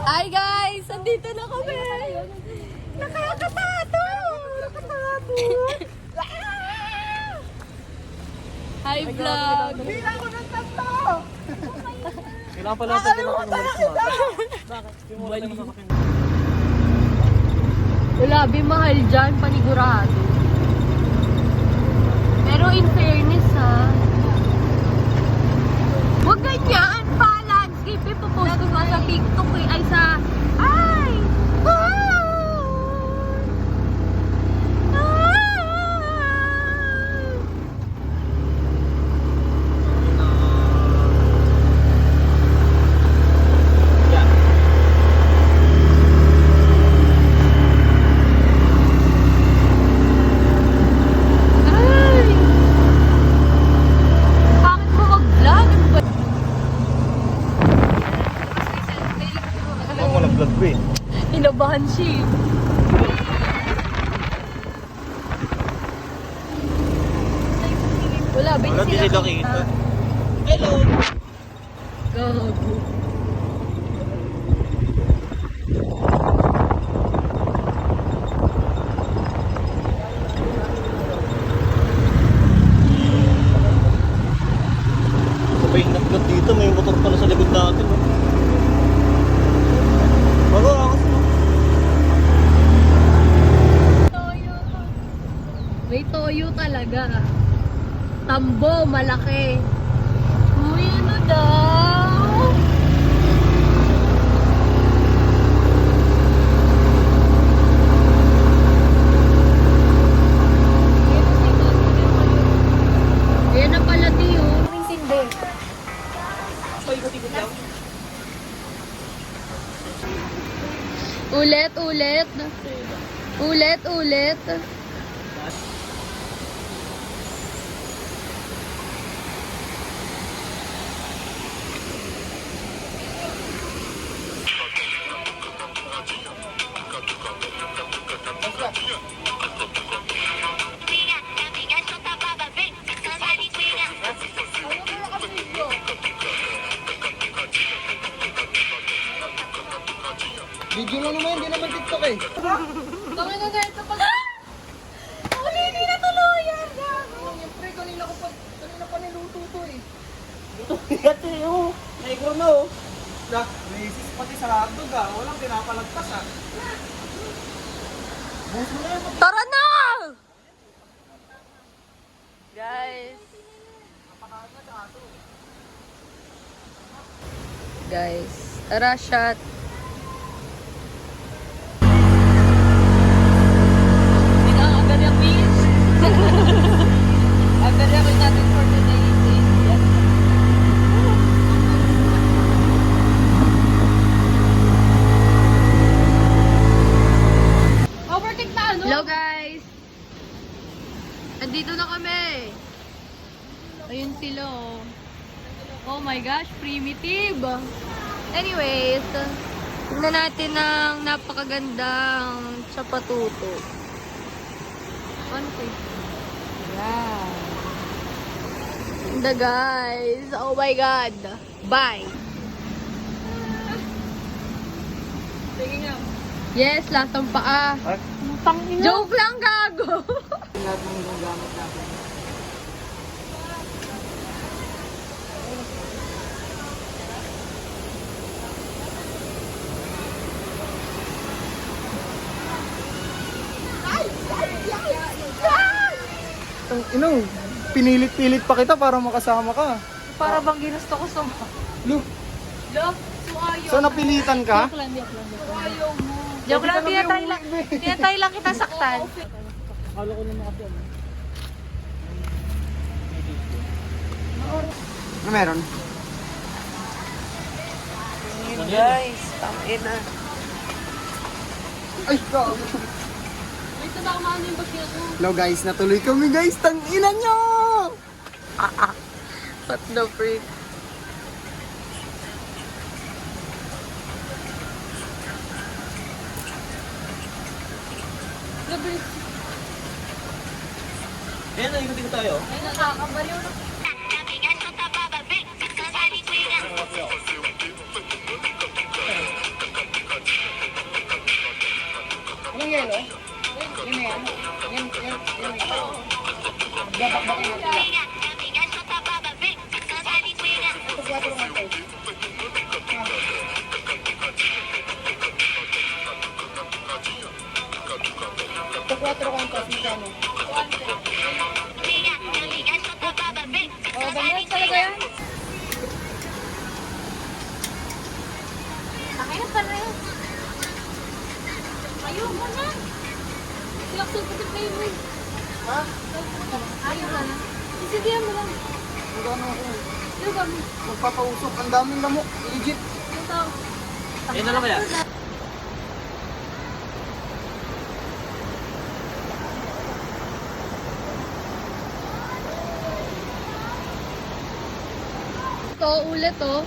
Hi guys! Andito na kami! Nakakatato! Nakakatato! Hi vlog! Hindi na ako ng tatlo! Kailangan pala natin ng umalis mo. Bakit? Bali. Wala, mahal dyan, panigurado. Pero in fairness ha, huwag ganyan, pa-landscape, ipopost ko nga sa TikTok eh, ay sa, ay! Inabahan siya. Wala, Wala, di sila kita. Hello! Gago. Sabay nag-vlog dito, may motor pala sa likod natin. Bago ako sa May toyo talaga. Tambo, malaki. Uy, ano daw? Ayan na pala, Tiyo. Ang sindi. Ulit, ulit. Ulit, ulit. Video lang naman, hindi naman TikTok eh. Tama na ito pag... Uli, hindi na tuluyan! Siyempre, kanina pa niluto to eh. Ito yun. Negro na oh. Na, racist pati sa hotdog ah. Walang pinapalagpas ah. Buso na yun. Tara na! Guys. Guys, tara shot. Agad yung beach. Agad yung natin for today. Overtake na ano? Hello guys! Andito na kami! Ayun sila oh. Oh my gosh, primitive! Anyways, tignan natin ang napakagandang chapatuto. Konti. Yan. Ganda guys! Oh my god! Bye! Sige nga. Yes, lasang paa. Joke lang, gago! Lahat ng gagamit natin. Inong, pinilit-pilit pa kita para makasama ka. Para bang ginusto ko sa... Lu, Lo, suayo. so napilitan ka? Suayo mo. Joke lang, Hindi ka tinatry na lang. umuwi, eh. Tinatry lang kita saktan. Akala ko naman kasi ano. Ano meron? Guys, tangina. Ay, gago. Wait, na baka maano yung bagyo ko. Hello guys, natuloy kami guys. Tangina nyo! What the freak? Gabi. Ayan, ikot-ikot tayo. Ay, nakakabaliw na. yelo? Yun na yan. Yan. Babakbakin natin yan. Ito 4 ng peso. Ito 4 kantos, magkano? Oh, ganyan talaga yan. Akin pa rin. Ayoko na. Silaksul ko sa flavor. Ha? Ayoko na. Isidihan mo lang. Magkano ako? Yung kami. Magpapausok. Ang daming lamok. Legit. Ito. Ayun na lang kaya. Ulit to.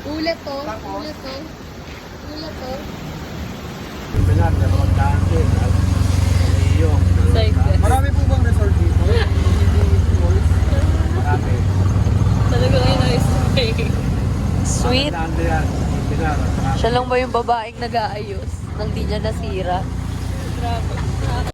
Ulit to. Tapos? Ulit to. Ulit to. Pinar, dalawang daan din. Iyo. Marami po bang resort dito? Marami. Talaga ngayon na Sweet. Daan din yan. Pinar. Siya lang ba yung babaeng nag-aayos nang di niya nasira? Grabe.